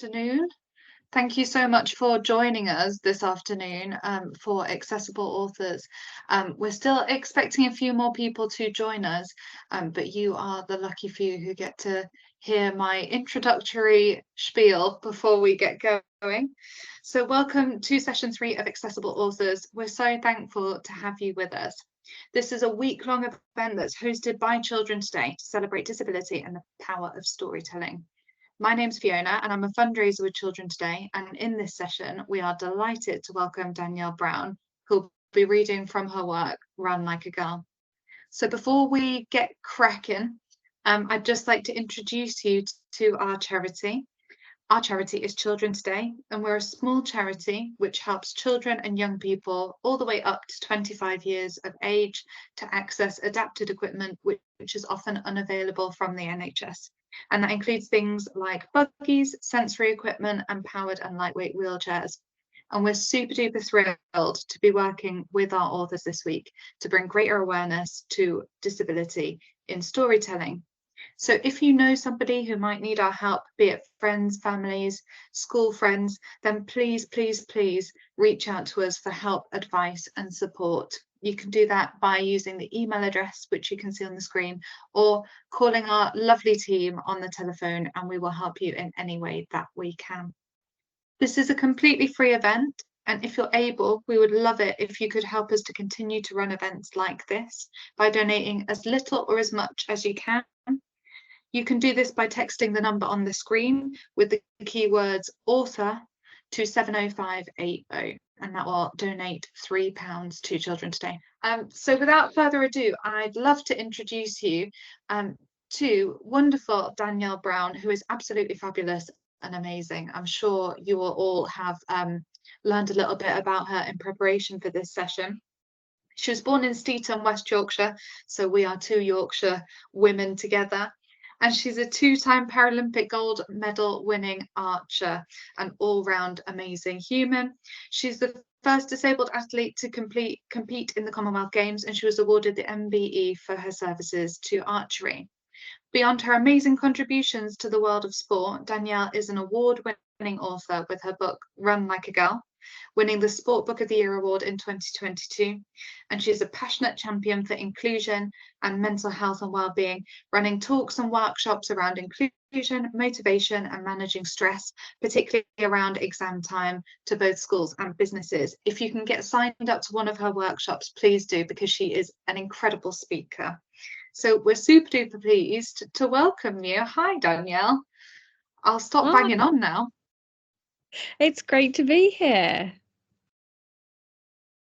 afternoon. Thank you so much for joining us this afternoon for Accessible Authors. We're still expecting a few more people to join us, but you are the lucky few who get to hear my introductory spiel before we get going. So welcome to session 3 of Accessible Authors. We're so thankful to have you with us. This is a week-long event that's hosted by Children Today to celebrate disability and the power of storytelling. My name's Fiona and I'm a fundraiser with Children Today, and in this session we are delighted to welcome Danielle Brown, who'll be reading from her work, Run Like a Girl. So before we get cracking, I'd just like to introduce you to our charity. Our charity is Children Today, and we're a small charity which helps children and young people all the way up to 25 years of age to access adapted equipment which is often unavailable from the NHS. And that includes things like buggies, sensory equipment, and powered and lightweight wheelchairs. And we're super duper thrilled to be working with our authors this week to bring greater awareness to disability in storytelling. So if you know somebody who might need our help, be it friends, families, school friends, then please, please, please reach out to us for help, advice, and support. You can do that by using the email address, which you can see on the screen, or calling our lovely team on the telephone, and we will help you in any way that we can. This is a completely free event, and if you're able, we would love it if you could help us to continue to run events like this by donating as little or as much as you can. You can do this by texting the number on the screen with the keywords author to 70580, and that will donate £3 to Children Today. So without further ado, I'd love to introduce you to wonderful Danielle Brown, who is absolutely fabulous and amazing. I'm sure you will all have learned a little bit about her in preparation for this session. She was born in Steeton, West Yorkshire, so we are two Yorkshire women together. And she's a 2-time Paralympic gold medal winning archer, an all-round amazing human. She's the first disabled athlete to compete in the Commonwealth Games, and she was awarded the MBE for her services to archery. Beyond her amazing contributions to the world of sport, Danielle is an award-winning author with her book Run Like a Girl, winning the Sport Book of the Year award in 2022. And she's a passionate champion for inclusion and mental health and well-being, running talks and workshops around inclusion, motivation, and managing stress, particularly around exam time, to both schools and businesses. If you can get signed up to one of her workshops, please do, because she is an incredible speaker. So we're super duper pleased to welcome you. Hi, Danielle. I'll stop banging on now. It's great to be here.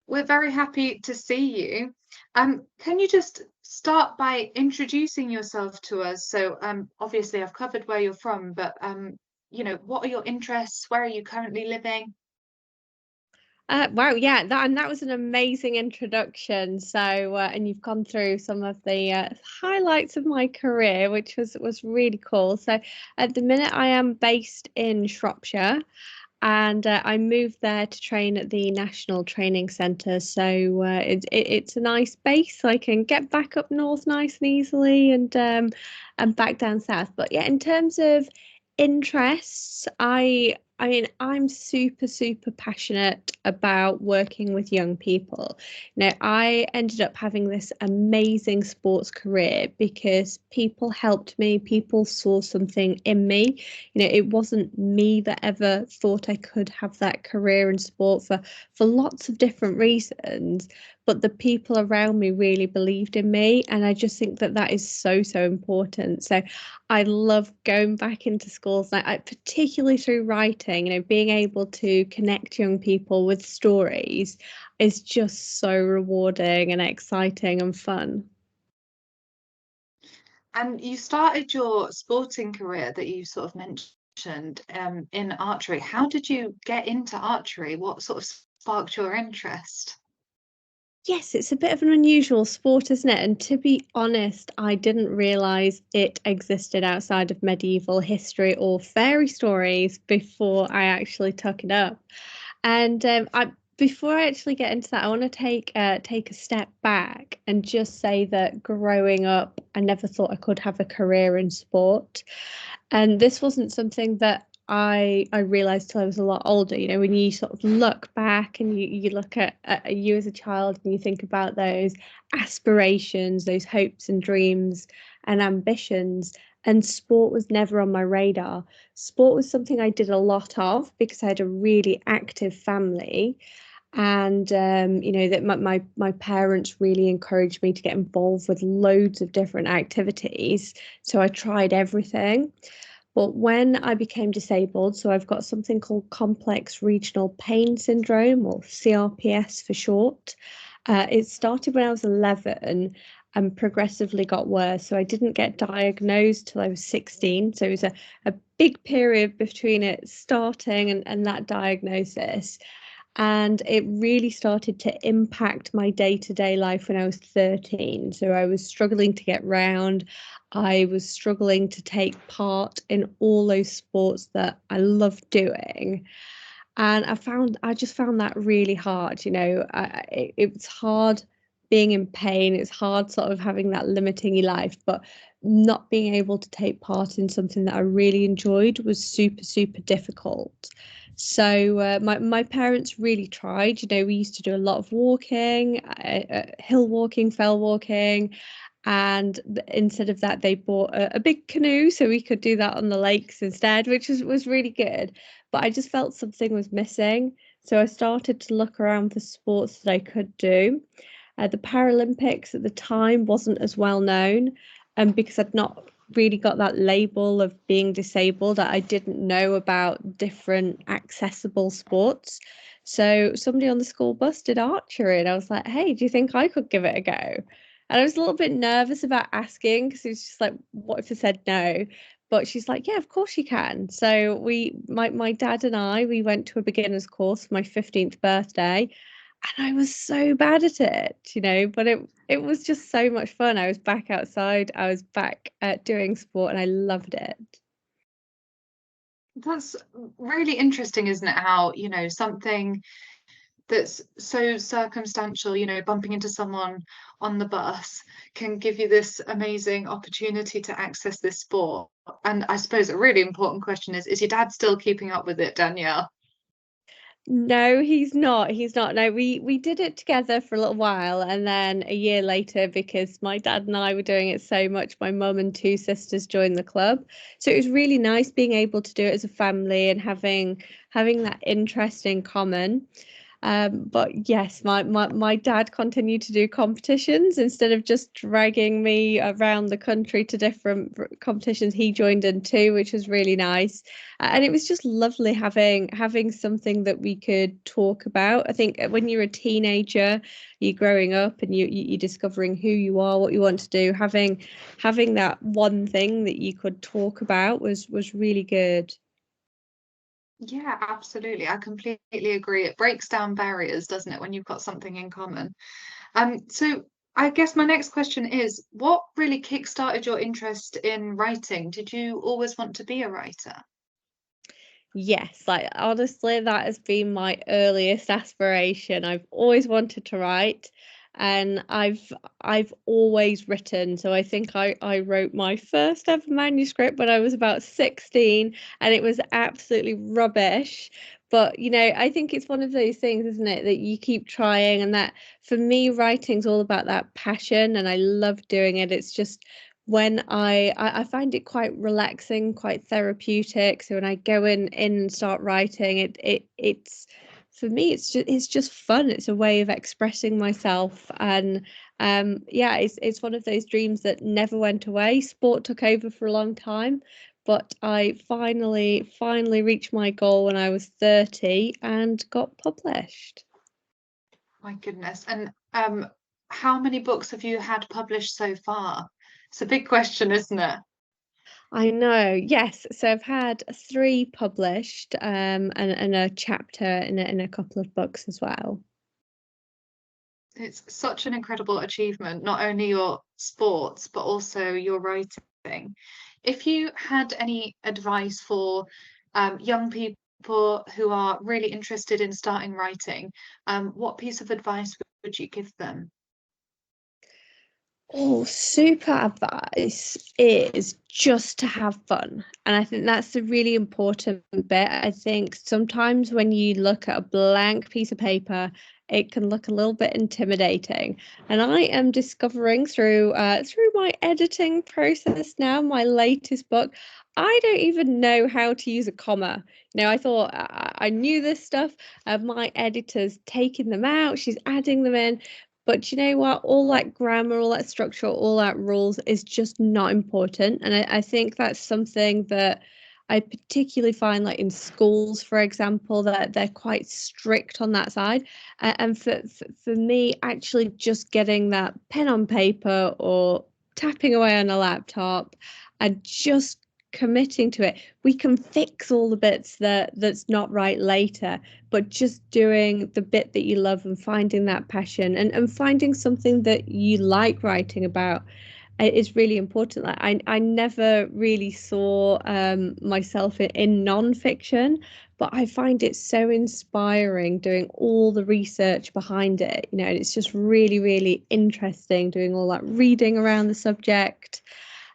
We're very happy to see you. Can you just start by introducing yourself to us? So obviously I've covered where you're from, but you know, what are your interests? Where are you currently living? Wow, yeah, that was an amazing introduction. So, and you've gone through some of the highlights of my career, which was really cool. So, at the minute, I am based in Shropshire, and I moved there to train at the National Training Centre. So it's a nice base. So I can get back up north nice and easily, and back down south. But yeah, in terms of interests, I mean, I'm super passionate about working with young people. Now, I ended up having this amazing sports career because people helped me, people saw something in me. You know, it wasn't me that ever thought I could have that career in sport for lots of different reasons, but the people around me really believed in me, and I just think that is so important. So I love going back into schools, like particularly through writing. You know, being able to connect young people with stories is just so rewarding and exciting and fun. And you started your sporting career that you sort of mentioned in archery. How did you get into archery? What sort of sparked your interest? Yes, it's a bit of an unusual sport, isn't it? And to be honest, I didn't realise it existed outside of medieval history or fairy stories before I actually took it up. And before I actually get into that, I want to take a step back and just say that growing up, I never thought I could have a career in sport. And this wasn't something that I realized till I was a lot older, you know, when you sort of look back and you look at you as a child and you think about those aspirations, those hopes and dreams and ambitions, and sport was never on my radar. Sport was something I did a lot of because I had a really active family, and you know, that my parents really encouraged me to get involved with loads of different activities, so I tried everything. But when I became disabled, so I've got something called complex regional pain syndrome, or CRPS for short. It started when I was 11 and progressively got worse. So I didn't get diagnosed till I was 16. So it was a big period between it starting and that diagnosis. And it really started to impact my day-to-day life when I was 13. So I was struggling to get round. I was struggling to take part in all those sports that I love doing. And I just found that really hard. You know, it was hard being in pain. It's hard sort of having that limiting your life, but not being able to take part in something that I really enjoyed was super, super difficult. So my parents really tried. You know, we used to do a lot of walking, hill walking, fell walking, and instead of that, they bought a big canoe so we could do that on the lakes instead, which was really good. But I just felt something was missing, so I started to look around for sports that I could do. The Paralympics at the time wasn't as well known, and because I'd not really got that label of being disabled, I didn't know about different accessible sports. So somebody on the school bus did archery, and I was like, "Hey, do you think I could give it a go?" And I was a little bit nervous about asking because it's just like, what if I said no? But she's like, "Yeah, of course you can." So my dad and I, we went to a beginner's course for my 15th birthday, and I was so bad at it, you know, but it was just so much fun. I was back outside, I was back doing sport, and I loved it. That's really interesting, isn't it? How, you know, something that's so circumstantial, you know, bumping into someone on the bus can give you this amazing opportunity to access this sport. And I suppose a really important question is your dad still keeping up with it, Danielle? No, he's not. He's not. No, we did it together for a little while, and then a year later, because my dad and I were doing it so much, my mum and two sisters joined the club. So it was really nice being able to do it as a family and having that interest in common. But yes, my dad continued to do competitions instead of just dragging me around the country to different competitions. He joined in too, which was really nice. And it was just lovely having something that we could talk about. I think when you're a teenager, you're growing up and you're discovering who you are, what you want to do. Having that one thing that you could talk about was really good. Yeah, absolutely. I completely agree. It breaks down barriers, doesn't it, when you've got something in common? So I guess my next question is, what really kickstarted your interest in writing? Did you always want to be a writer? Yes, like honestly, that has been my earliest aspiration. I've always wanted to write, and I've always written. So I think I wrote my first ever manuscript when I was about 16, and it was absolutely rubbish. But you know, I think it's one of those things, isn't it, that you keep trying, and that for me, writing's all about that passion, and I love doing it. It's just when I find it quite relaxing, quite therapeutic. So when I go in and start writing, it's for me it's just fun. It's a way of expressing myself, and yeah, it's one of those dreams that never went away. Sport took over for a long time, but I finally reached my goal when I was 30 and got published. My goodness. And how many books have you had published so far? It's a big question, isn't it? I know, yes. So I've had three published, and a chapter in a couple of books as well. It's such an incredible achievement, not only your sports, but also your writing. If you had any advice for young people who are really interested in starting writing, what piece of advice would you give them? Oh, super advice is just to have fun. And I think that's the really important bit. I think sometimes when you look at a blank piece of paper, it can look a little bit intimidating. And I am discovering through my editing process now, my latest book, I don't even know how to use a comma. I thought I knew this stuff. My editor's taking them out, she's adding them in. But you know what? All that grammar, all that structure, all that rules is just not important. And I think that's something that I particularly find, like in schools, for example, that they're quite strict on that side. And for me, actually just getting that pen on paper or tapping away on a laptop and just committing to it, we can fix all the bits that's not right later, but just doing the bit that you love and finding that passion and finding something that you like writing about is really important. Like I never really saw myself in non-fiction, but I find it so inspiring doing all the research behind it, and it's just really, really interesting doing all that reading around the subject.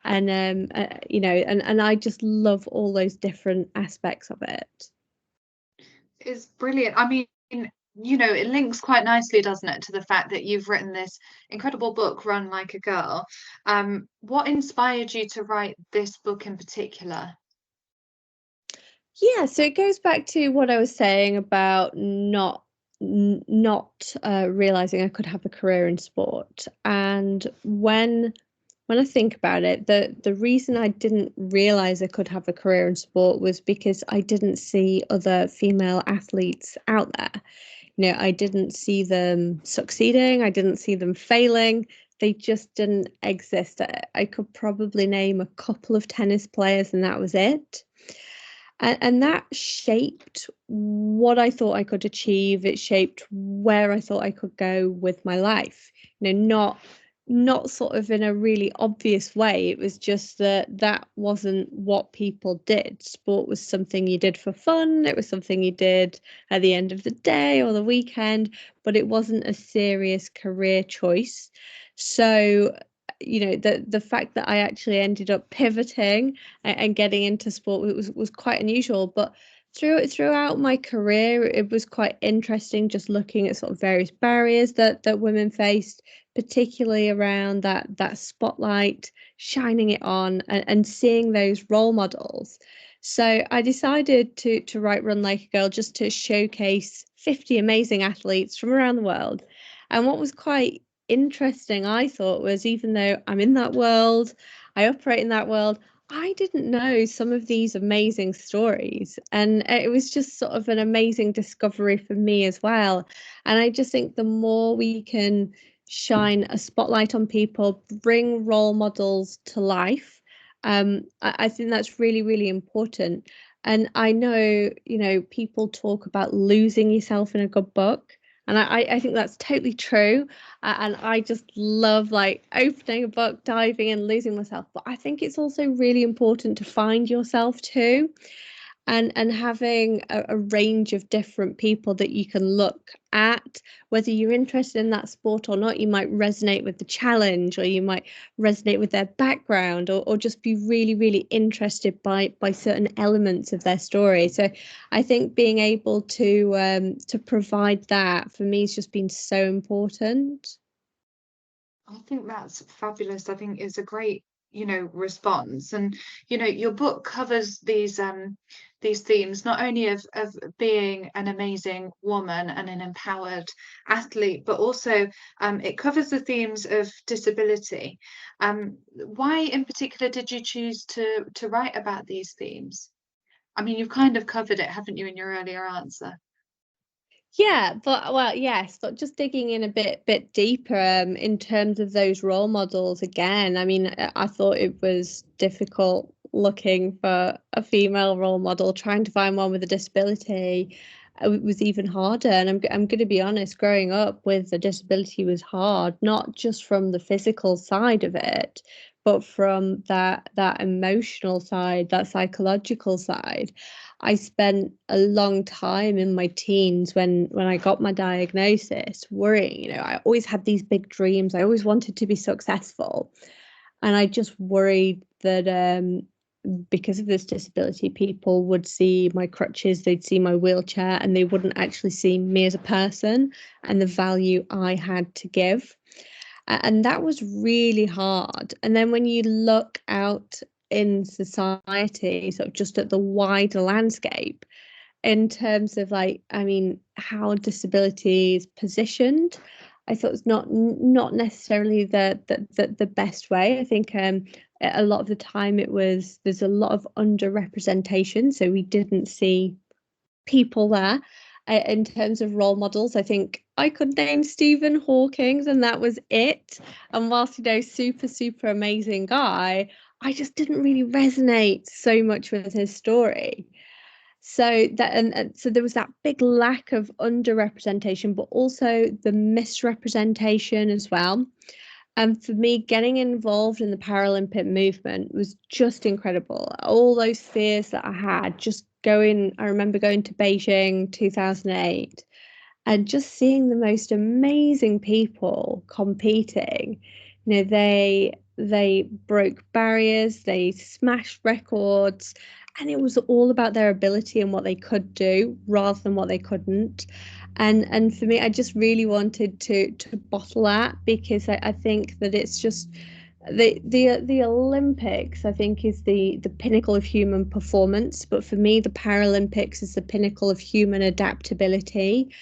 And and I just love all those different aspects of it. It's brilliant. I mean, it links quite nicely, doesn't it, to the fact that you've written this incredible book, Run Like a Girl. What inspired you to write this book in particular? Yeah, so it goes back to what I was saying about not realizing I could have a career in sport. And when I think about it, the reason I didn't realize I could have a career in sport was because I didn't see other female athletes out there. I didn't see them succeeding, I didn't see them failing. They just didn't exist. I could probably name a couple of tennis players, and that was it. And that shaped what I thought I could achieve. It shaped where I thought I could go with my life. Not sort of in a really obvious way. It was just that wasn't what people did. Sport was something you did for fun. It was something you did at the end of the day or the weekend, but it wasn't a serious career choice. So the fact that I actually ended up pivoting and getting into sport was quite unusual. But throughout my career, it was quite interesting just looking at sort of various barriers that women faced, particularly around that spotlight, shining it on and seeing those role models. So I decided to write Run Like a Girl just to showcase 50 amazing athletes from around the world. And what was quite interesting, I thought, was even though I'm in that world, I operate in that world, I didn't know some of these amazing stories. And it was just sort of an amazing discovery for me as well. And I just think the more we can shine a spotlight on people, bring role models to life, I think that's really, really important. And I know, people talk about losing yourself in a good book. And I think that's totally true. And I just love like opening a book, diving in, losing myself. But I think it's also really important to find yourself too, and having a range of different people that you can look at. Whether you're interested in that sport or not, you might resonate with the challenge, or you might resonate with their background, or just be really, really interested by certain elements of their story. So I think being able to provide that for me has just been so important. I think that's fabulous. I think it's a great, response. And, your book covers these themes, not only of being an amazing woman and an empowered athlete, but also it covers the themes of disability. Why in particular did you choose to write about these themes? I mean, you've kind of covered it, haven't you, in your earlier answer? Yeah, but well, yes, but just digging in a bit deeper in terms of those role models again. I mean, I thought it was difficult looking for a female role model, trying to find one with a disability. It was even harder. And I'm going to be honest, growing up with a disability was hard, not just from the physical side of it, but from that emotional side, that psychological side. I spent a long time in my teens when I got my diagnosis worrying. You know, I always had these big dreams. I always wanted to be successful, and I just worried that because of this disability, people would see my crutches, they'd see my wheelchair, and they wouldn't actually see me as a person and the value I had to give. And that was really hard. And then when you look out in society, sort of just at the wider landscape, in terms of like, I mean, how disability is positioned, I thought it's not necessarily the best way. I think a lot of the time there's a lot of underrepresentation, so we didn't see people there. In terms of role models, I think I could name Stephen Hawking, and that was it. And whilst, you know, super amazing guy, I just didn't really resonate so much with his story. So that and so there was that big lack of underrepresentation, but also the misrepresentation as well. And for me, getting involved in the Paralympic movement was just incredible. All those fears that I had, I remember going to Beijing 2008 and just seeing the most amazing people competing. You know, they broke barriers, they smashed records, and it was all about their ability and what they could do rather than what they couldn't. And for me, I just really wanted to bottle that, because I think that it's just the Olympics, I think, is the pinnacle of human performance, but for me the Paralympics is the pinnacle of human adaptability.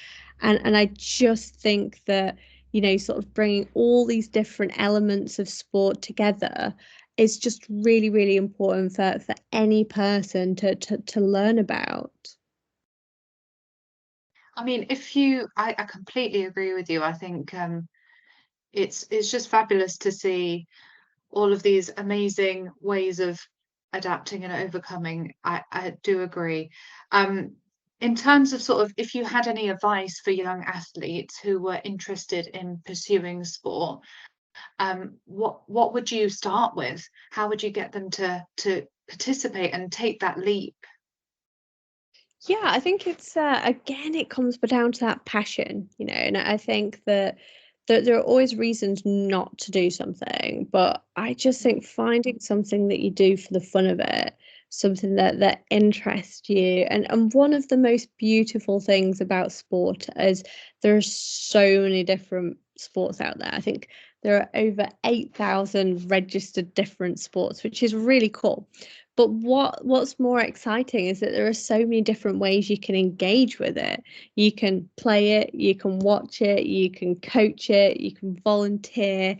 And I just think that, you know, sort of bringing all these different elements of sport together is just really important for any person to learn about. I mean, I completely agree with you. I think it's just fabulous to see all of these amazing ways of adapting and overcoming. I do agree. Um, in terms of sort of, if you had any advice for young athletes who were interested in pursuing sport, what would you start with? How would you get them to participate and take that leap? Yeah, I think it's again, it comes down to that passion, you know, and I think that there are always reasons not to do something, but I just think finding something that you do for the fun of it, something that interests you, and one of the most beautiful things about sport is there are so many different sports out there. I think there are over 8,000 registered different sports, which is really cool. But what's more exciting is that there are so many different ways you can engage with it. You can play it, you can watch it, you can coach it, you can volunteer,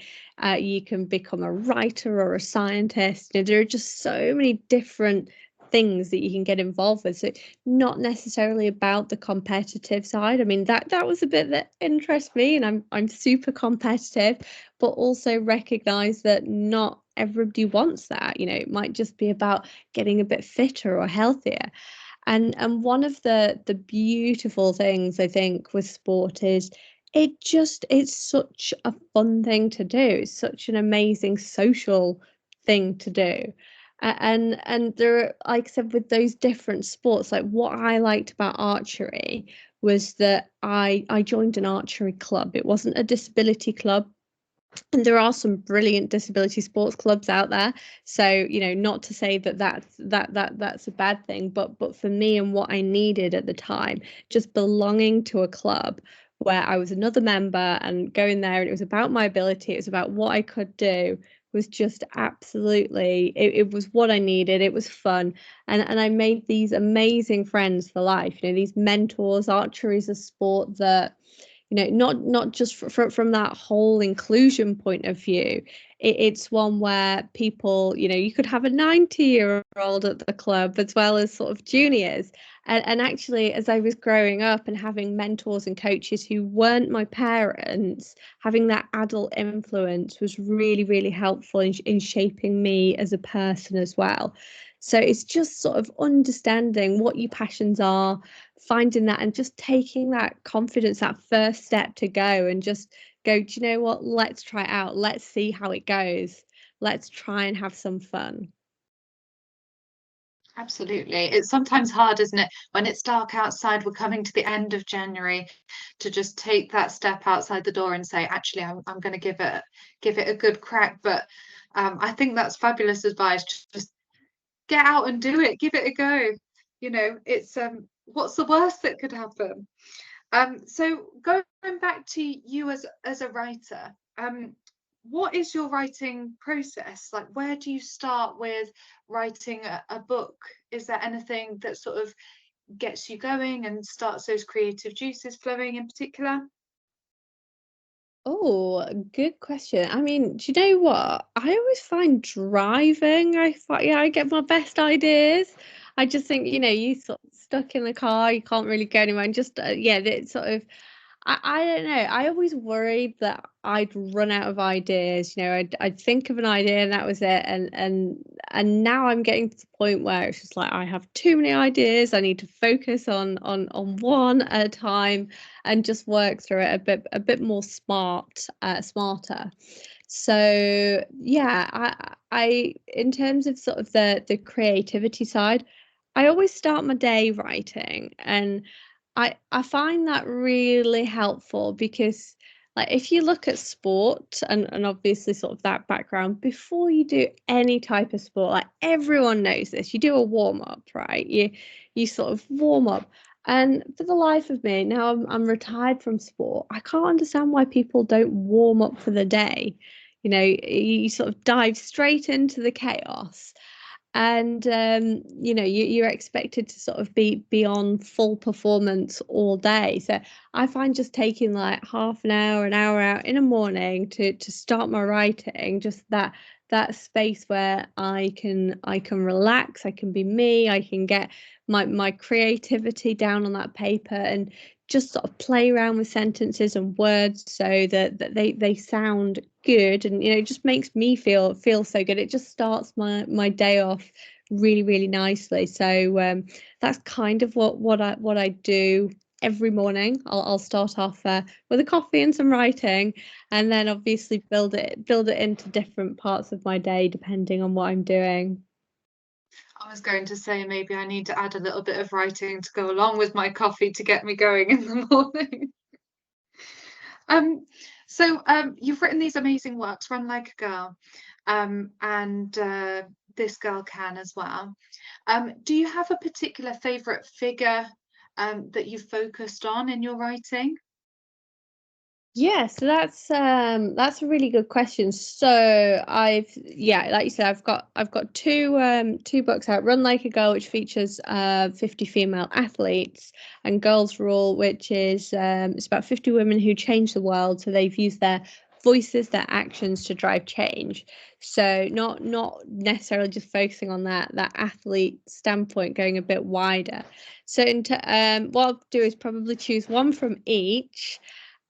you can become a writer or a scientist. You know, there are just so many different things that you can get involved with. So not necessarily about the competitive side. I mean, that was a bit that interests me, and I'm super competitive, but also recognize that not everybody wants that. You know, it might just be about getting a bit fitter or healthier. And one of the beautiful things I think with sport is it's such a fun thing to do. It's such an amazing social thing to do. And there are, like I said, with those different sports, like what I liked about archery was that I joined an archery club. It wasn't a disability club, and there are some brilliant disability sports clubs out there, so, you know, not to say that that's a bad thing, but for me and what I needed at the time, just belonging to a club where I was another member and going there, and it was about my ability, it was about what I could do, was just absolutely, it was what I needed. It was fun, and I made these amazing friends for life, you know, these mentors. Archery is a sport that, you know, not just from that whole inclusion point of view, it's one where people, you know, you could have a 90-year-old at the club as well as sort of juniors. And actually, as I was growing up and having mentors and coaches who weren't my parents, having that adult influence was really helpful in shaping me as a person as well. So it's just sort of understanding what your passions are, finding that, and just taking that confidence, that first step to go and just go, do you know what, let's try it out, let's see how it goes. let's try and have some fun. Absolutely. It's sometimes hard, isn't it, when it's dark outside, we're coming to the end of January, to just take that step outside the door and say, actually, I'm going to give it a good crack. But I think that's fabulous advice. Just get out and do it. Give it a go. It's what's the worst that could happen? So going back to you as a writer, what is your writing process? Like, where do you start with writing a book? Is there anything that sort of gets you going and starts those creative juices flowing in particular? Oh, good question. I mean, do you know what? I always find driving, yeah, I get my best ideas. I just think, you sort of stuck in the car, you can't really go anywhere. And just, yeah, that sort of, I don't know. I always worried that I'd run out of ideas. I'd think of an idea and that was it. And now I'm getting to the point where it's just like I have too many ideas. I need to focus on one at a time and just work through it a bit more smarter. So yeah, I in terms of sort of the creativity side, I always start my day writing, and I find that really helpful because, like, if you look at sport and obviously sort of that background, before you do any type of sport, like everyone knows this, you do a warm up, right? You sort of warm up. And for the life of me, now I'm retired from sport, I can't understand why people don't warm up for the day. You sort of dive straight into the chaos, and you're expected to sort of be on full performance all day. So I find just taking like half an hour out in the morning to start my writing, just that space where I can relax, I can be me, I can get my creativity down on that paper and just sort of play around with sentences and words so that they sound good, and it just makes me feel so good. It just starts my day off really, really nicely. So that's kind of what I do every morning. I'll start off with a coffee and some writing, and then obviously build it into different parts of my day depending on what I'm doing. I was going to say maybe I need to add a little bit of writing to go along with my coffee to get me going in the morning. You've written these amazing works, Run Like a Girl, and This Girl Can as well. Do you have a particular favourite figure that you've focused on in your writing? Yeah, so that's a really good question. So like you said, I've got two books out. Run Like a Girl, which features 50 female athletes, and Girls Rule, which is it's about 50 women who change the world. So they've used their voices, their actions to drive change. So not necessarily just focusing on that athlete standpoint, going a bit wider. So what I'll do is probably choose one from each.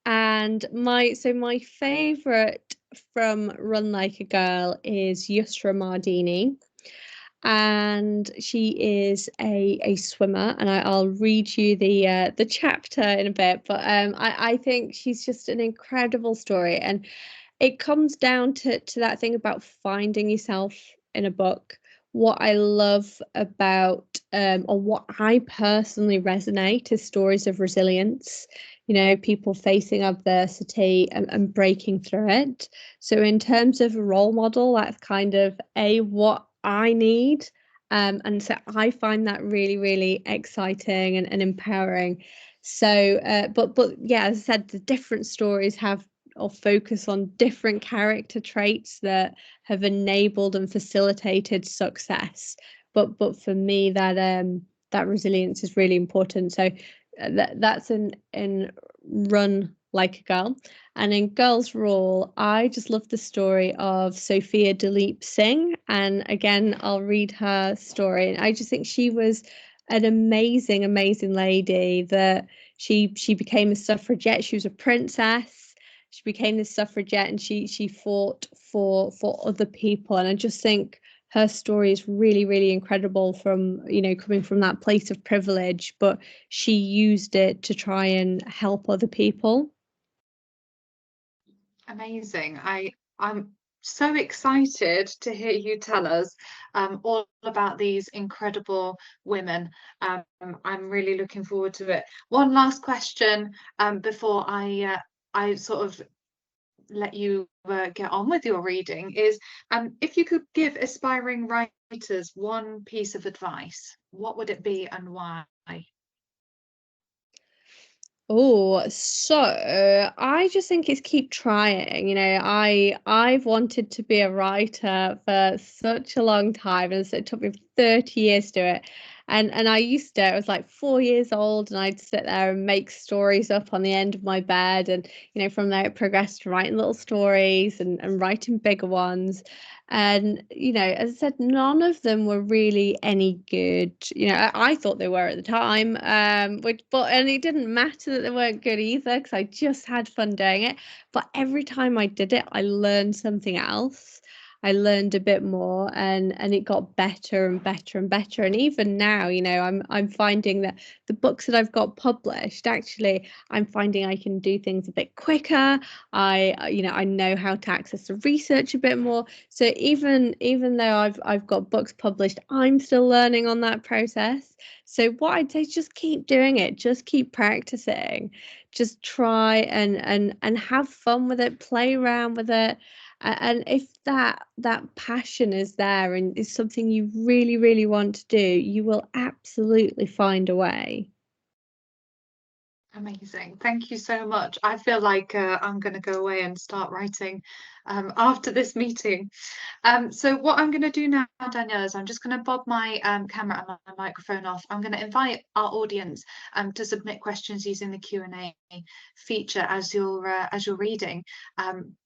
And my favorite from Run Like a Girl is Yusra Mardini, and she is a swimmer, and I'll read you the chapter in a bit. But I think she's just an incredible story, and it comes down to that thing about finding yourself in a book. What I love about, or what I personally resonate, is stories of resilience, people facing adversity and breaking through it. So in terms of a role model, that's kind of what I need. And so I find that really, really exciting and empowering. So, but yeah, as I said, the different stories have or focus on different character traits that have enabled and facilitated success. But for me, that resilience is really important. So that's in Run Like a Girl. And in Girls Rule, I just love the story of Sophia Duleep Singh. And again, I'll read her story. And I just think she was an amazing, amazing lady, that she became a suffragette. She was a princess. She became this suffragette, and she fought for other people. And I just think her story is really, really incredible, from coming from that place of privilege, but she used it to try and help other people. Amazing. I'm so excited to hear you tell us all about these incredible women. I'm really looking forward to it. One last question before I sort of let you get on with your reading is, if you could give aspiring writers one piece of advice, what would it be and why? Oh, so I just think it's keep trying. I've wanted to be a writer for such a long time, and so it took me 30 years to do it. And I was like 4 years old, and I'd sit there and make stories up on the end of my bed, and from there it progressed to writing little stories and writing bigger ones. And as I said, none of them were really any good. I thought they were at the time, and it didn't matter that they weren't good either, because I just had fun doing it. But every time I did it, I learned something else. I learned a bit more, and it got better and better and better. And even now, I'm finding that the books that I've got published, actually, I'm finding I can do things a bit quicker. I know how to access the research a bit more. So even though I've got books published, I'm still learning on that process. So what I'd say is just keep doing it, just keep practicing, just try and have fun with it, play around with it. And if that passion is there and is something you really, really want to do, you will absolutely find a way. Amazing. Thank you so much. I feel like I'm going to go away and start writing after this meeting. So what I'm going to do now, Danielle, is I'm just going to bob my camera and my microphone off. I'm going to invite our audience to submit questions using the Q&A feature as you're reading.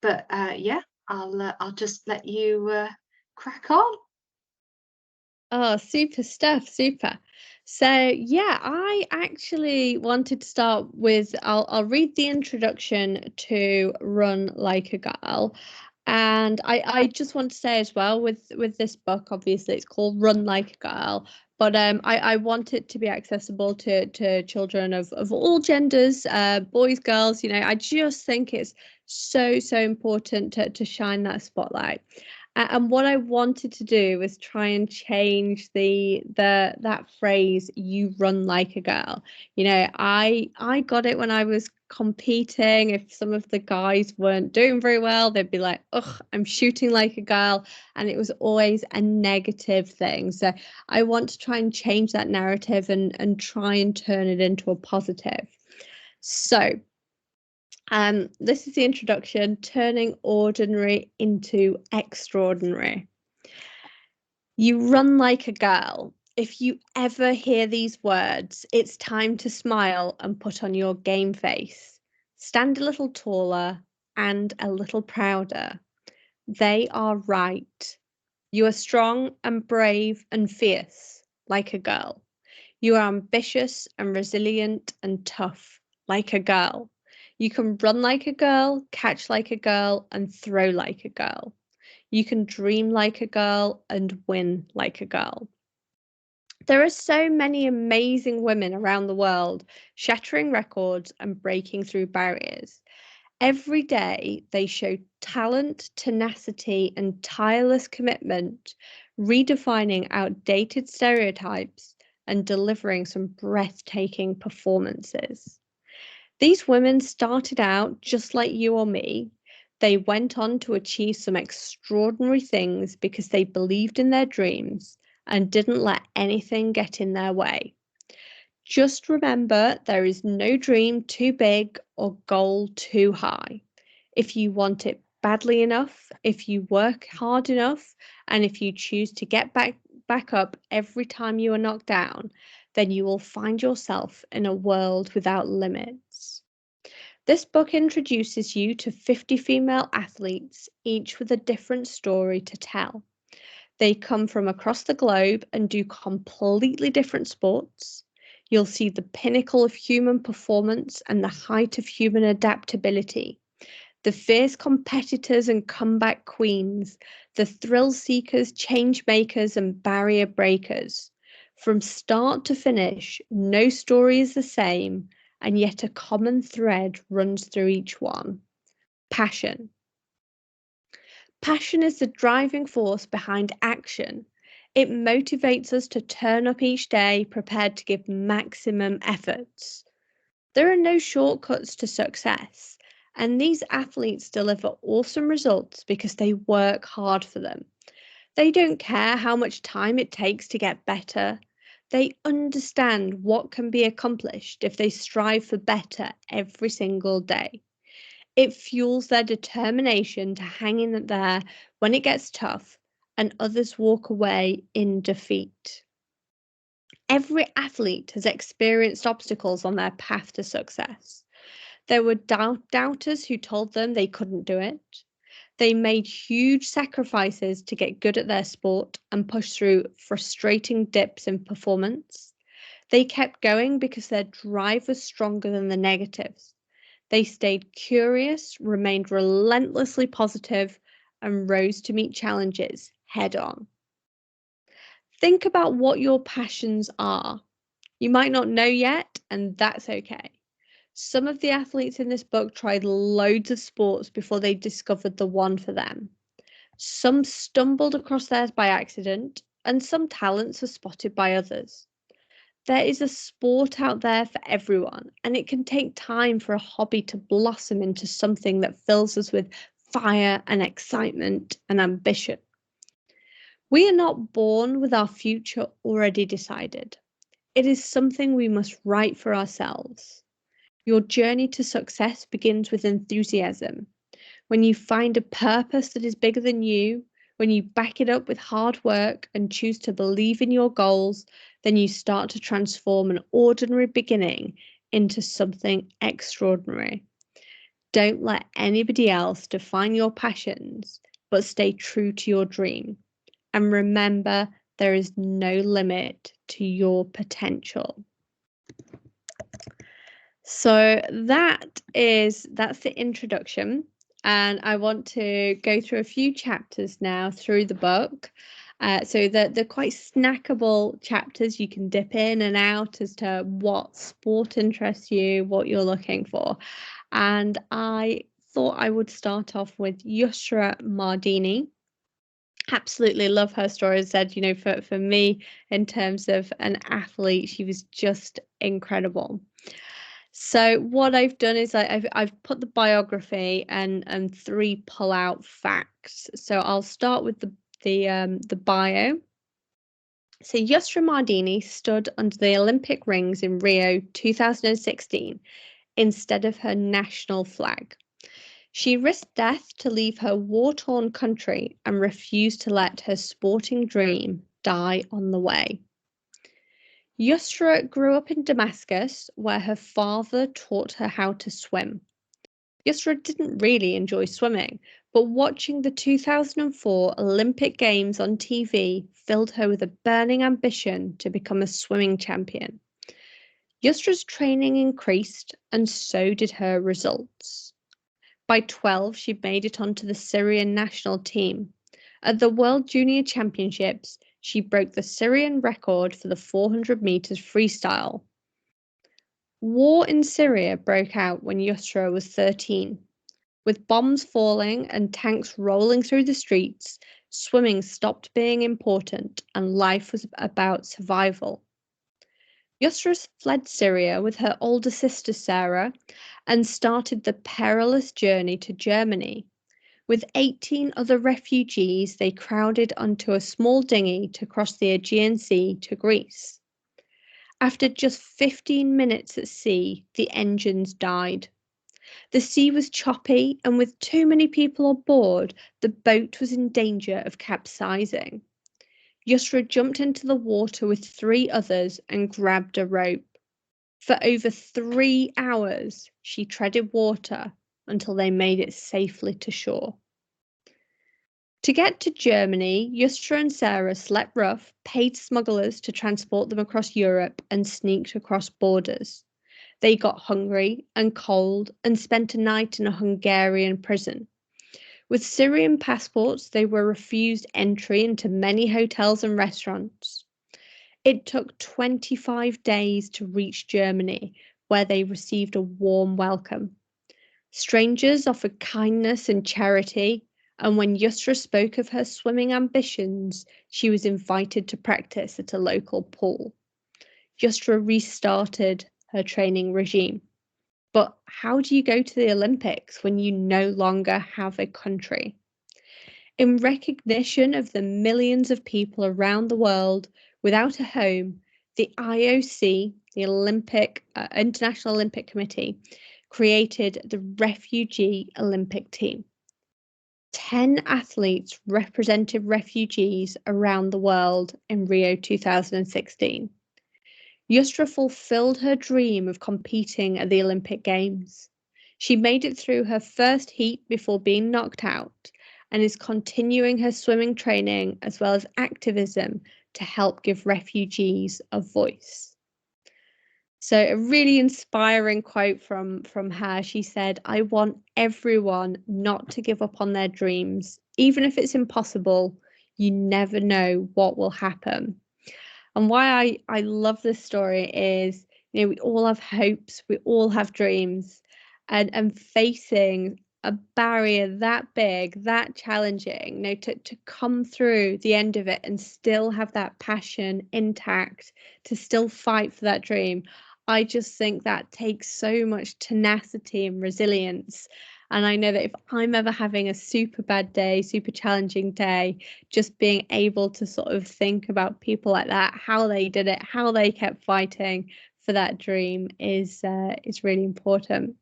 But yeah, I'll just let you crack on. Oh, super stuff, super. So yeah, I actually wanted to start with I'll read the introduction to Run Like a Girl. And I just want to say as well, with this book, obviously it's called Run Like a Girl, but I want it to be accessible to children of all genders, boys, girls. I just think it's so important to shine that spotlight. And what I wanted to do was try and change that phrase, "you run like a girl." I got it when I was competing. If some of the guys weren't doing very well, they'd be like, "Ugh, I'm shooting like a girl," and it was always a negative thing. So I want to try and change that narrative and try and turn it into a positive. So this is the introduction: turning ordinary into extraordinary. You run like a girl. If you ever hear these words, it's time to smile and put on your game face. Stand a little taller and a little prouder. They are right. You are strong and brave and fierce, like a girl. You are ambitious and resilient and tough, like a girl. You can run like a girl, catch like a girl, and throw like a girl. You can dream like a girl and win like a girl. There are so many amazing women around the world, shattering records and breaking through barriers. Every day, they show talent, tenacity, and tireless commitment, redefining outdated stereotypes and delivering some breathtaking performances. These women started out just like you or me. They went on to achieve some extraordinary things because they believed in their dreams and didn't let anything get in their way. Just remember, there is no dream too big or goal too high. If you want it badly enough, if you work hard enough, and if you choose to get back up every time you are knocked down, then you will find yourself in a world without limits. This book introduces you to 50 female athletes, each with a different story to tell. They come from across the globe and do completely different sports. You'll see the pinnacle of human performance and the height of human adaptability. The fierce competitors and comeback queens, the thrill seekers, change makers, and barrier breakers. From start to finish, no story is the same, and yet a common thread runs through each one: passion. Passion is the driving force behind action. It motivates us to turn up each day prepared to give maximum efforts. There are no shortcuts to success, and these athletes deliver awesome results because they work hard for them. They don't care how much time it takes to get better. They understand what can be accomplished if they strive for better every single day. It fuels their determination to hang in there when it gets tough and others walk away in defeat. Every athlete has experienced obstacles on their path to success. There were doubters who told them they couldn't do it. They made huge sacrifices to get good at their sport and push through frustrating dips in performance. They kept going because their drive was stronger than the negatives. They stayed curious, remained relentlessly positive, and rose to meet challenges head on. Think about what your passions are. You might not know yet, and that's okay. Some of the athletes in this book tried loads of sports before they discovered the one for them. Some stumbled across theirs by accident, and some talents were spotted by others. There is a sport out there for everyone, and it can take time for a hobby to blossom into something that fills us with fire and excitement and ambition. We are not born with our future already decided. It is something we must write for ourselves. Your journey to success begins with enthusiasm. When you find a purpose that is bigger than you, when you back it up with hard work and choose to believe in your goals, then you start to transform an ordinary beginning into something extraordinary. Don't let anybody else define your passions, but stay true to your dream. And remember, there is no limit to your potential. So that's the introduction. And I want to go through a few chapters now through the book. So they're quite snackable chapters. You can dip in and out as to what sport interests you, what you're looking for. And I thought I would start off with Yusra Mardini. Absolutely love her story. As I said, for me, in terms of an athlete, she was just incredible. So what I've done is I've put the biography and 3 pull-out facts. So I'll start with the bio. So Yusra Mardini stood under the Olympic rings in Rio 2016 instead of her national flag. She risked death to leave her war-torn country and refused to let her sporting dream die on the way. Yusra grew up in Damascus, where her father taught her how to swim. Yusra didn't really enjoy swimming, but watching the 2004 Olympic Games on TV filled her with a burning ambition to become a swimming champion. Yusra's training increased, and so did her results. By 12, she made it onto the Syrian national team. At the World Junior Championships, she broke the Syrian record for the 400 meters freestyle. War in Syria broke out when Yusra was 13. With bombs falling and tanks rolling through the streets, swimming stopped being important and life was about survival. Yusra fled Syria with her older sister Sarah and started the perilous journey to Germany. With 18 other refugees, they crowded onto a small dinghy to cross the Aegean Sea to Greece. After just 15 minutes at sea, the engines died. The sea was choppy, and with too many people on board, the boat was in danger of capsizing. Yusra jumped into the water with 3 others and grabbed a rope. For over 3 hours, she treaded water until they made it safely to shore. To get to Germany, Yusra and Sarah slept rough, paid smugglers to transport them across Europe, and sneaked across borders. They got hungry and cold and spent a night in a Hungarian prison. With Syrian passports, they were refused entry into many hotels and restaurants. It took 25 days to reach Germany, where they received a warm welcome. Strangers offered kindness and charity, And when Yusra spoke of her swimming ambitions, she was invited to practice at a local pool. Yusra restarted her training regime. But how do you go to the Olympics when you no longer have a country? In recognition of the millions of people around the world without a home, the IOC, the International Olympic Committee, created the Refugee Olympic Team. 10 athletes represented refugees around the world in Rio 2016. Yusra fulfilled her dream of competing at the Olympic Games. She made it through her first heat before being knocked out and is continuing her swimming training as well as activism to help give refugees a voice. So a really inspiring quote from her. She said, "I want everyone not to give up on their dreams. Even if it's impossible, you never know what will happen." And why I love this story is, we all have hopes, we all have dreams, and facing a barrier that big, that challenging, to come through the end of it and still have that passion intact, to still fight for that dream. I just think that takes so much tenacity and resilience. And I know that if I'm ever having a super bad day, super challenging day, just being able to sort of think about people like that, how they did it, how they kept fighting for that dream is really important.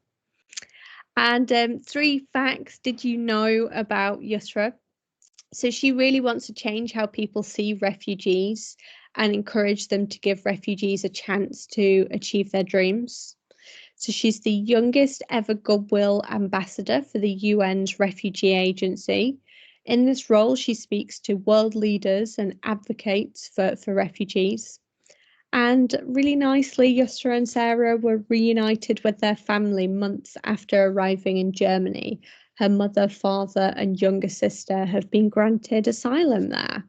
And 3 facts did you know about Yusra? So she really wants to change how people see refugees and encourage them to give refugees a chance to achieve their dreams. So she's the youngest ever Goodwill ambassador for the UN's Refugee Agency. In this role, she speaks to world leaders and advocates for refugees. And really nicely, Yusra and Sarah were reunited with their family months after arriving in Germany. Her mother, father, and younger sister have been granted asylum there.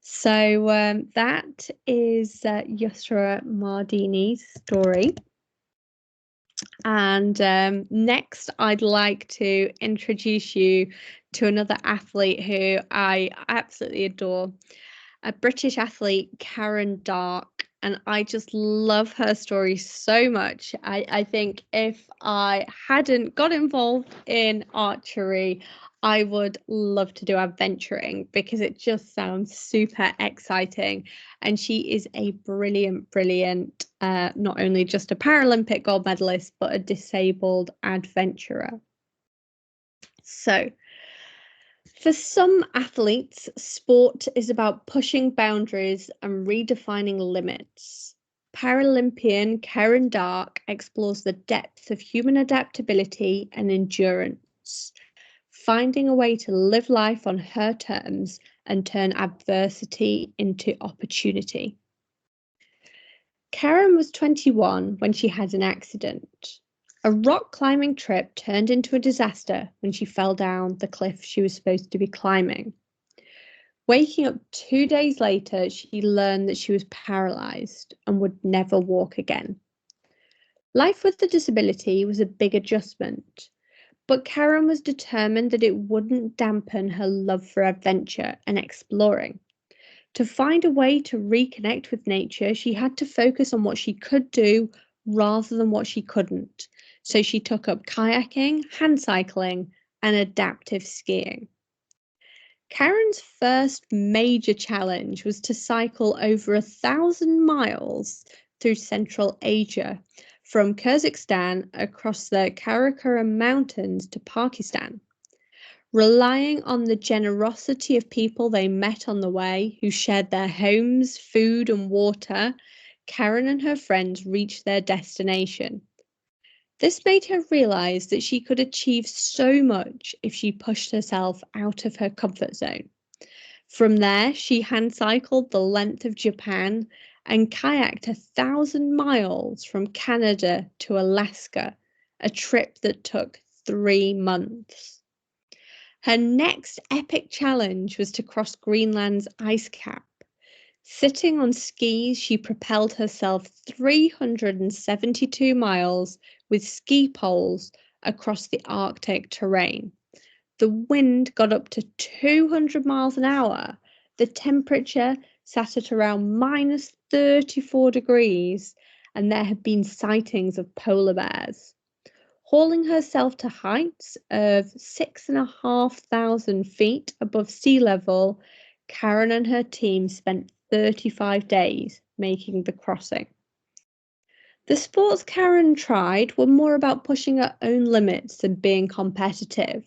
So that is Yusra Mardini's story. And next, I'd like to introduce you to another athlete who I absolutely adore, a British athlete, Karen Dark. And I just love her story so much. I think if I hadn't got involved in archery, I would love to do adventuring because it just sounds super exciting. And she is a brilliant, not only just a Paralympic gold medalist, but a disabled adventurer. So, for some athletes, sport is about pushing boundaries and redefining limits. Paralympian Karen Dark explores the depth of human adaptability and endurance, finding a way to live life on her terms and turn adversity into opportunity. Karen was 21 when she had an accident. A rock climbing trip turned into a disaster when she fell down the cliff she was supposed to be climbing. Waking up 2 days later, she learned that she was paralysed and would never walk again. Life with the disability was a big adjustment, but Karen was determined that it wouldn't dampen her love for adventure and exploring. To find a way to reconnect with nature, she had to focus on what she could do rather than what she couldn't. So she took up kayaking, hand cycling, and adaptive skiing. Karen's first major challenge was to cycle over 1,000 miles through Central Asia, from Kazakhstan across the Karakoram Mountains to Pakistan. Relying on the generosity of people they met on the way, who shared their homes, food, and water, Karen and her friends reached their destination. This made her realise that she could achieve so much if she pushed herself out of her comfort zone. From there, she hand cycled the length of Japan and kayaked 1,000 miles from Canada to Alaska, a trip that took 3 months. Her next epic challenge was to cross Greenland's ice cap. Sitting on skis, she propelled herself 372 miles with ski poles across the Arctic terrain. The wind got up to 200 miles an hour. The temperature sat at around minus 34 degrees, and there had been sightings of polar bears. Hauling herself to heights of 6,500 feet above sea level, Karen and her team spent 35 days making the crossing. The sports Karen tried were more about pushing her own limits than being competitive,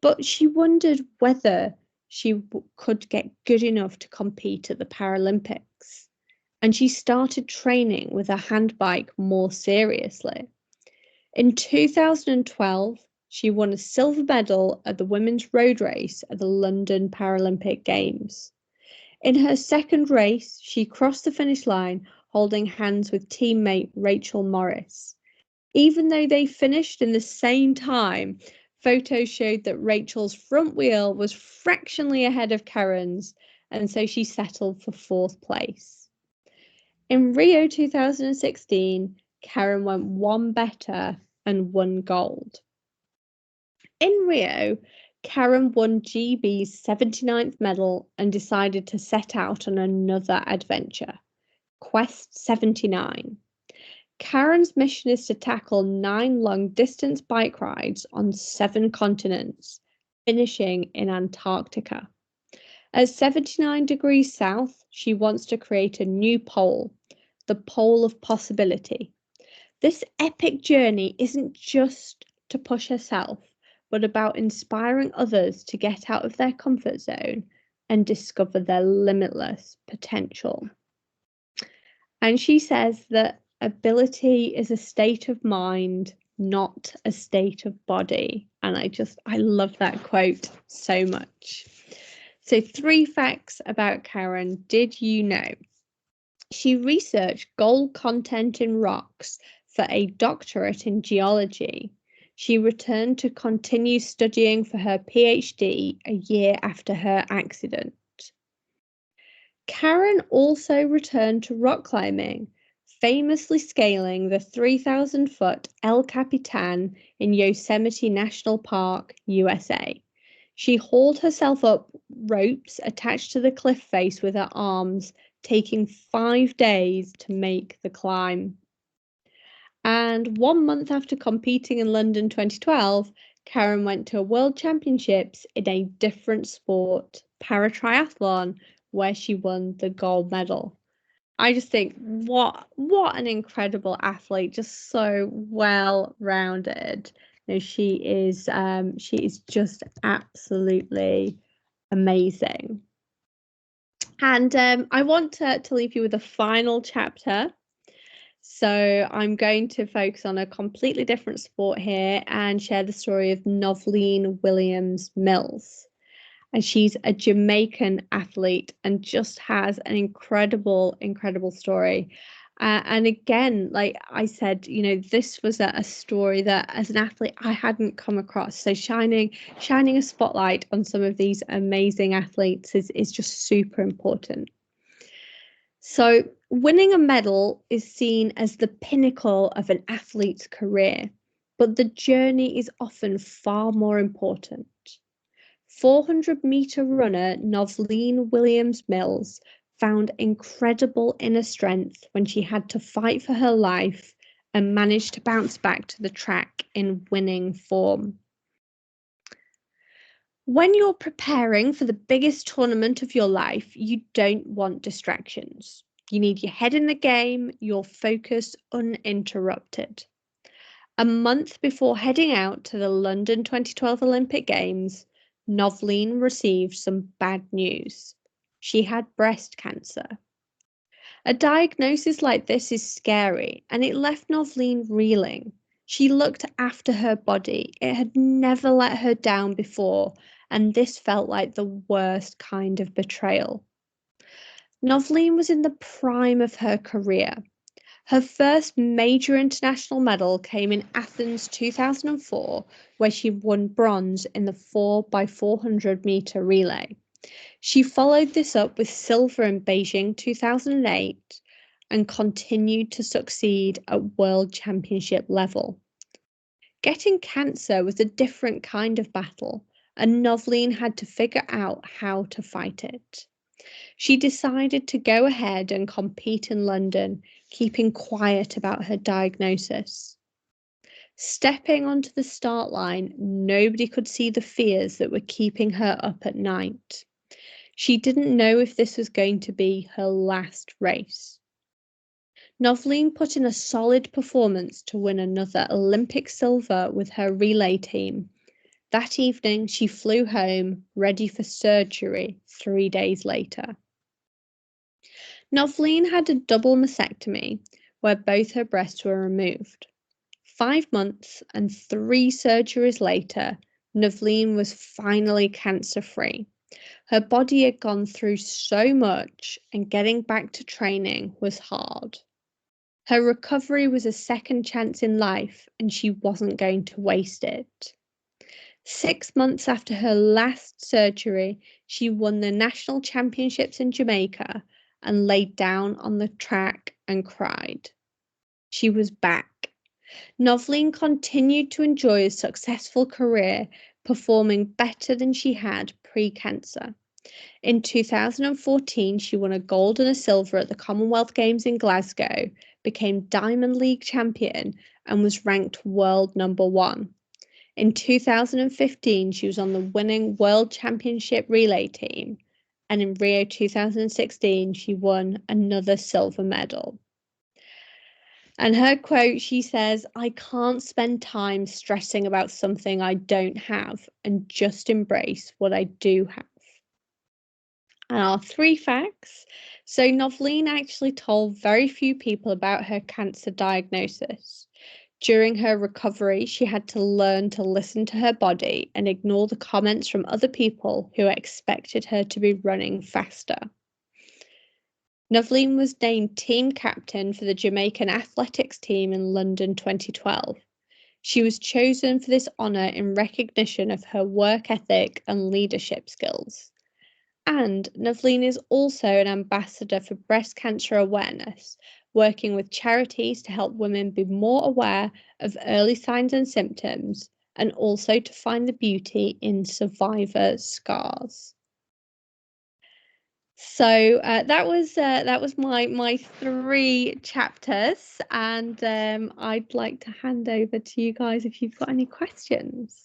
but she wondered whether she could get good enough to compete at the Paralympics. And she started training with a handbike more seriously. In 2012, she won a silver medal at the women's road race at the London Paralympic Games. In her second race, she crossed the finish line holding hands with teammate Rachel Morris. Even though they finished in the same time, photos showed that Rachel's front wheel was fractionally ahead of Karen's, and so she settled for fourth place. In Rio 2016, Karen went one better and won gold. In Rio, Karen won GB's 79th medal and decided to set out on another adventure, Quest 79. Karen's mission is to tackle 9 long-distance bike rides on 7 continents, finishing in Antarctica. At 79 degrees south, she wants to create a new pole, the pole of possibility. This epic journey isn't just to push herself, but about inspiring others to get out of their comfort zone and discover their limitless potential. And she says that ability is a state of mind, not a state of body. And I love that quote so much. So 3 facts about Karen. Did you know? She researched gold content in rocks for a doctorate in geology. She returned to continue studying for her PhD a year after her accident. Karen also returned to rock climbing, famously scaling the 3,000-foot El Capitan in Yosemite National Park, USA. She hauled herself up ropes attached to the cliff face with her arms, taking 5 days to make the climb. And 1 month after competing in London 2012, Karen went to World Championships in a different sport, paratriathlon, where she won the gold medal. I just think what an incredible athlete, just so well rounded. You know, she is just absolutely amazing. And I want to leave you with a final chapter. So I'm going to focus on a completely different sport here and share the story of Novleen Williams-Mills. And she's a Jamaican athlete and just has an incredible story. And again, like I said, you know, this was a story that as an athlete I hadn't come across. So shining a spotlight on some of these amazing athletes is just super important. So winning a medal is seen as the pinnacle of an athlete's career, but the journey is often far more important. 400-meter runner Novleen Williams-Mills found incredible inner strength when she had to fight for her life and managed to bounce back to the track in winning form. When you're preparing for the biggest tournament of your life, you don't want distractions. You need your head in the game, your focus uninterrupted. A month before heading out to the London 2012 Olympic Games, Novleen received some bad news. She had breast cancer. A diagnosis like this is scary, and it left Novleen reeling. She looked after her body. It had never let her down before, and this felt like the worst kind of betrayal. Novleen was in the prime of her career. Her first major international medal came in Athens 2004, where she won bronze in the 4x400 meter relay. She followed this up with silver in Beijing 2008 and continued to succeed at World Championship level. Getting cancer was a different kind of battle, and Noveline had to figure out how to fight it. She decided to go ahead and compete in London, keeping quiet about her diagnosis. Stepping onto the start line, nobody could see the fears that were keeping her up at night. She didn't know if this was going to be her last race. Noveline put in a solid performance to win another Olympic silver with her relay team. That evening, she flew home, ready for surgery 3 days later. Noveline had a double mastectomy, where both her breasts were removed. 5 months and 3 surgeries later, Noveline was finally cancer-free. Her body had gone through so much, and getting back to training was hard. Her recovery was a second chance in life, and she wasn't going to waste it. 6 months after her last surgery, she won the national championships in Jamaica and laid down on the track and cried. She was back. Noveline continued to enjoy a successful career, performing better than she had pre-cancer. In 2014, she won a gold and a silver at the Commonwealth Games in Glasgow, became Diamond League champion, and was ranked world number 1. In 2015, she was on the winning World Championship relay team, and in Rio 2016, she won another silver medal. And her quote, she says, "I can't spend time stressing about something I don't have and just embrace what I do have." And our 3 facts. So Noveline actually told very few people about her cancer diagnosis. During her recovery, she had to learn to listen to her body and ignore the comments from other people who expected her to be running faster. Noveline was named team captain for the Jamaican athletics team in London 2012. She was chosen for this honour in recognition of her work ethic and leadership skills. And Noveline is also an ambassador for breast cancer awareness, working with charities to help women be more aware of early signs and symptoms, and also to find the beauty in survivor scars. So that was my 3 chapters, and I'd like to hand over to you guys if you've got any questions.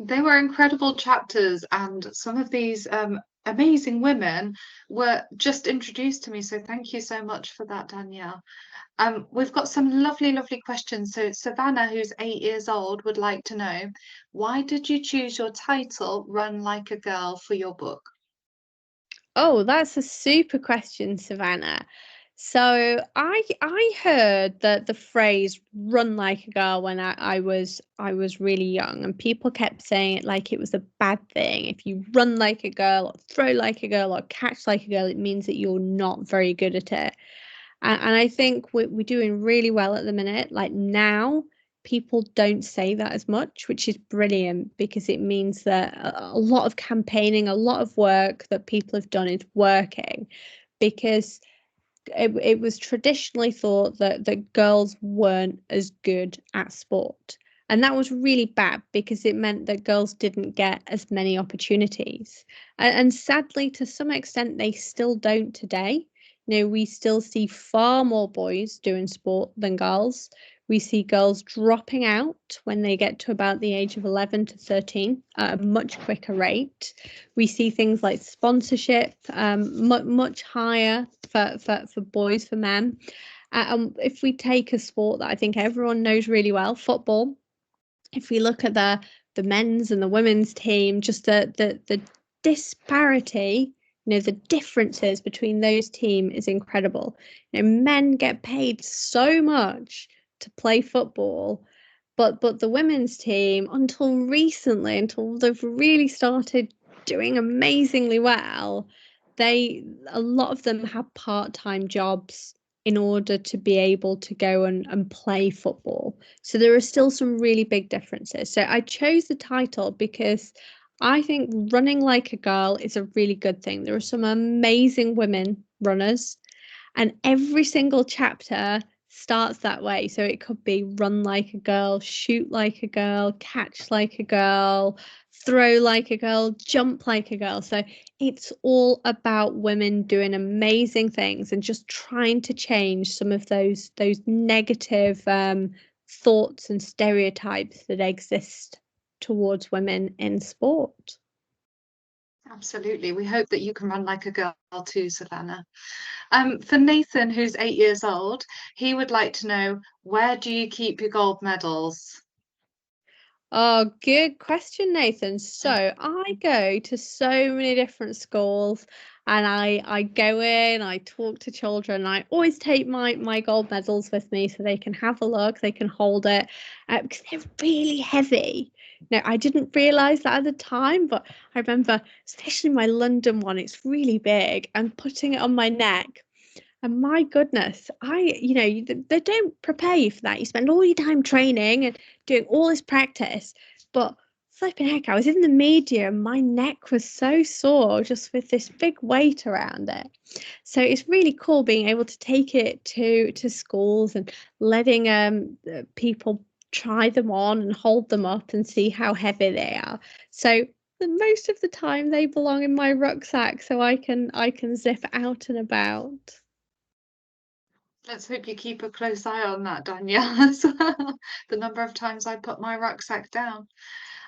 They were incredible chapters, and some of these amazing women were just introduced to me. So thank you so much for that, Danielle. We've got some lovely, lovely questions. So Savannah, who's 8 years old, would like to know, why did you choose your title, Run Like a Girl, for your book? Oh, that's a super question, Savannah. So I heard the phrase "run like a girl" when I was really young, and people kept saying it like it was a bad thing. If you run like a girl, or throw like a girl, or catch like a girl, it means that you're not very good at it. And I think we're doing really well at the minute. Like now, people don't say that as much, which is brilliant, because it means that a lot of campaigning, a lot of work that people have done is working, because it was traditionally thought that girls weren't as good at sport. And that was really bad, because it meant that girls didn't get as many opportunities. And sadly, to some extent, they still don't today. You know, we still see far more boys doing sport than girls. We see girls dropping out when they get to about the age of 11 to 13 at a much quicker rate. We see things like sponsorship much higher for boys, for men. If we take a sport that I think everyone knows really well, football, if we look at the men's and the women's team, just the disparity, you know, the differences between those teams is incredible. You know, men get paid so much to play football, but the women's team, until recently, until they've really started doing amazingly well, a lot of them have part-time jobs in order to be able to go and play football. So there are still some really big differences. So I chose the title because I think running like a girl is a really good thing. There are some amazing women runners, and every single chapter starts that way. So it could be run like a girl, shoot like a girl, catch like a girl, throw like a girl, jump like a girl. So it's all about women doing amazing things and just trying to change some of those negative thoughts and stereotypes that exist towards women in sport. Absolutely. We hope that you can run like a girl too, Savannah. For Nathan, who's 8 years old, he would like to know, where do you keep your gold medals? Oh, good question, Nathan. So I go to so many different schools, and I go in, I talk to children. I always take my gold medals with me so they can have a look, they can hold it, because they're really heavy. No, I didn't realize that at the time, but I remember, especially my London one, it's really big, and putting it on my neck. And my goodness, they don't prepare you for that. You spend all your time training and doing all this practice, but flipping heck, I was in the media and my neck was so sore just with this big weight around it. So it's really cool being able to take it to schools and letting people try them on and hold them up and see how heavy they are. So most of the time they belong in my rucksack so I can zip out and about. Let's hope you keep a close eye on that, Danielle, as well. The number of times I put my rucksack down.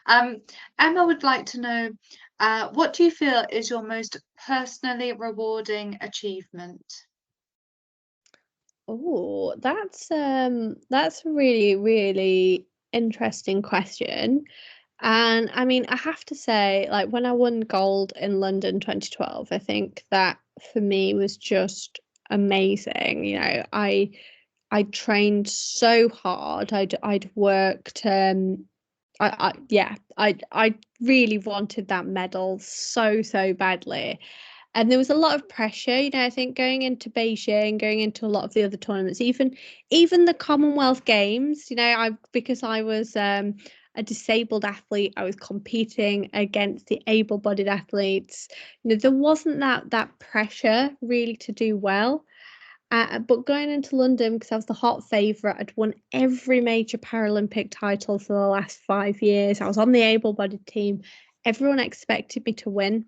Emma would like to know, what do you feel is your most personally rewarding achievement? Oh, that's a really, really interesting question. And I mean, I have to say, like when I won gold in London 2012, I think that for me was just amazing. I trained so hard. I'd worked I really wanted that medal so badly. And there was a lot of pressure, I think going into Beijing, going into a lot of the other tournaments, even the Commonwealth Games, because I was a disabled athlete, I was competing against the able-bodied athletes. There wasn't that pressure really to do well. But going into London, because I was the hot favourite, I'd won every major Paralympic title for the last 5 years. I was on the able-bodied team. Everyone expected me to win,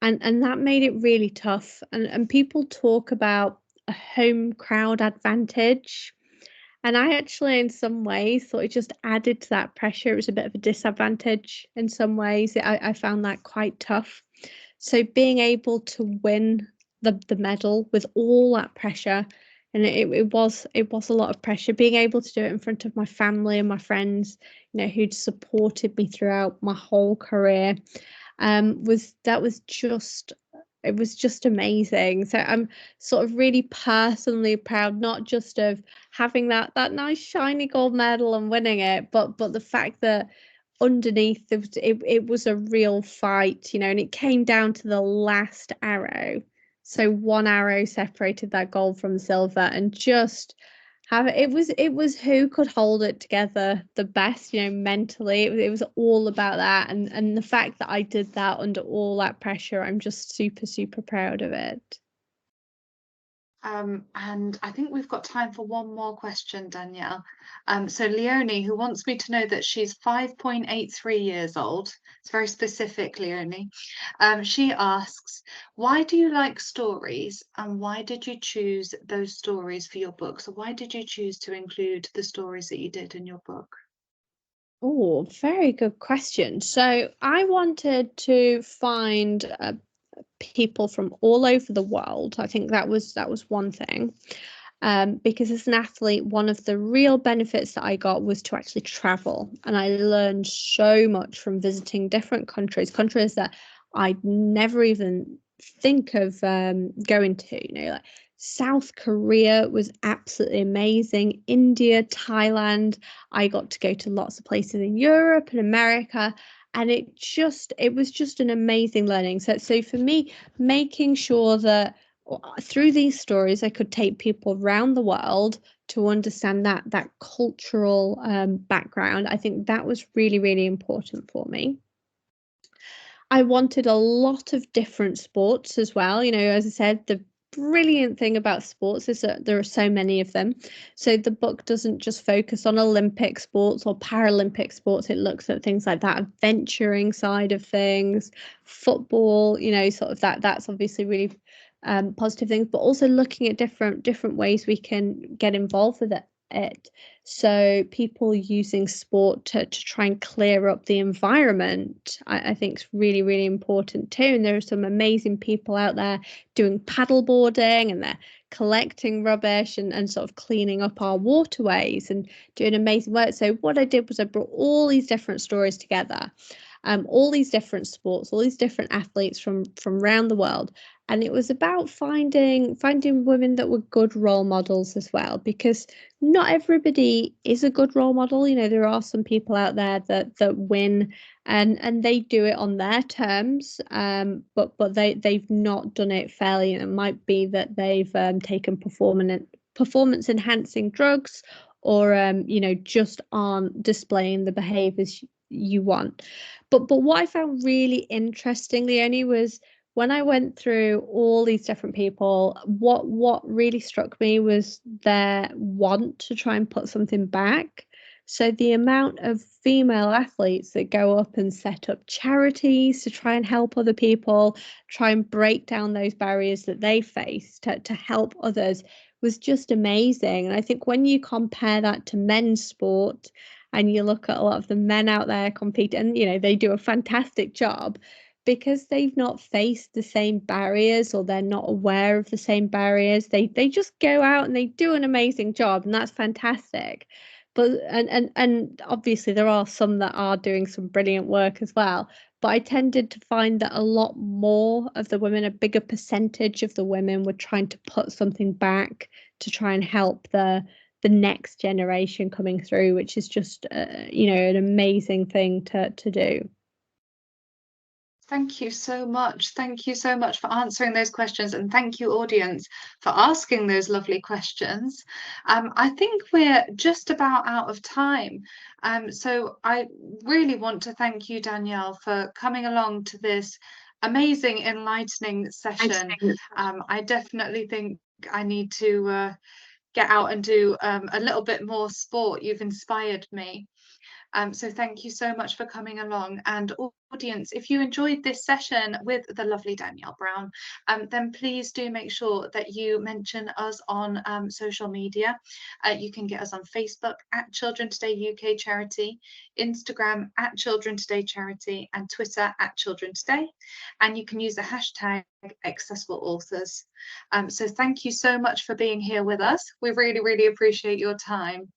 and that made it really tough. And people talk about a home crowd advantage, and I actually, in some ways, thought it just added to that pressure. It was a bit of a disadvantage in some ways. I found that quite tough. So being able to win the medal with all that pressure, and it was a lot of pressure, being able to do it in front of my family and my friends, who'd supported me throughout my whole career, it was just amazing. So I'm sort of really personally proud, not just of having that nice shiny gold medal and winning it, but the fact that underneath it was a real fight, and it came down to the last arrow. So one arrow separated that gold from silver, and just it was who could hold it together the best, mentally. It was all about that, and the fact that I did that under all that pressure, I'm just super proud of it. And I think we've got time for one more question, Danielle. So Leonie, who wants me to know that she's 5.83 years old. It's very specific, Leonie. She asks, why do you like stories, and why did you choose those stories for your book? So why did you choose to include the stories that you did in your book? Oh, very good question. So I wanted to find people from all over the world. I think that was one thing. Because as an athlete, one of the real benefits that I got was to actually travel, and I learned so much from visiting different countries that I'd never even think of going to. Like South Korea was absolutely amazing. India, Thailand. I got to go to lots of places in Europe and America, and it was just an amazing learning. So for me, making sure that through these stories I could take people around the world to understand that cultural background, I think that was really important for me. I wanted a lot of different sports as well. As I said, brilliant thing about sports is that there are so many of them. So the book doesn't just focus on Olympic sports or Paralympic sports. It looks at things like that adventuring side of things, football, you know, sort of that's obviously really positive things, but also looking at different ways we can get involved with it. So people using sport to try and clear up the environment, I think is really, really important too. And there are some amazing people out there doing paddle boarding, and they're collecting rubbish and sort of cleaning up our waterways and doing amazing work. So what I did was I brought all these different stories together, all these different sports, all these different athletes from around the world. And it was about finding women that were good role models as well, because not everybody is a good role model. You know, there are some people out there that win and they do it on their terms, but they've not done it fairly. And it might be that they've taken performance enhancing drugs, or you know, just aren't displaying the behaviors you want. But what I found really interesting, Leonie, was when I went through all these different people, what really struck me was their want to try and put something back. So the amount of female athletes that go up and set up charities to try and help other people, try and break down those barriers that they face to help others, was just amazing. And I think when you compare that to men's sport, and you look at a lot of the men out there compete, and you know, they do a fantastic job, because they've not faced the same barriers, or they're not aware of the same barriers. They just go out and they do an amazing job, and that's fantastic. But and obviously there are some that are doing some brilliant work as well. But I tended to find that a lot more of the women, a bigger percentage of the women, were trying to put something back to try and help the next generation coming through, which is just you know, an amazing thing to do. Thank you so much. Thank you so much for answering those questions, and thank you, audience, for asking those lovely questions. I think we're just about out of time. So I really want to thank you, Danielle, for coming along to this amazing, enlightening session. I definitely think I need to get out and do a little bit more sport. You've inspired me. So thank you so much for coming along. And audience, if you enjoyed this session with the lovely Danielle Brown, then please do make sure that you mention us on social media. You can get us on Facebook at Children Today UK Charity, Instagram at Children Today Charity, and Twitter at Children Today. And you can use the hashtag Accessible Authors. So thank you so much for being here with us. We really, really appreciate your time.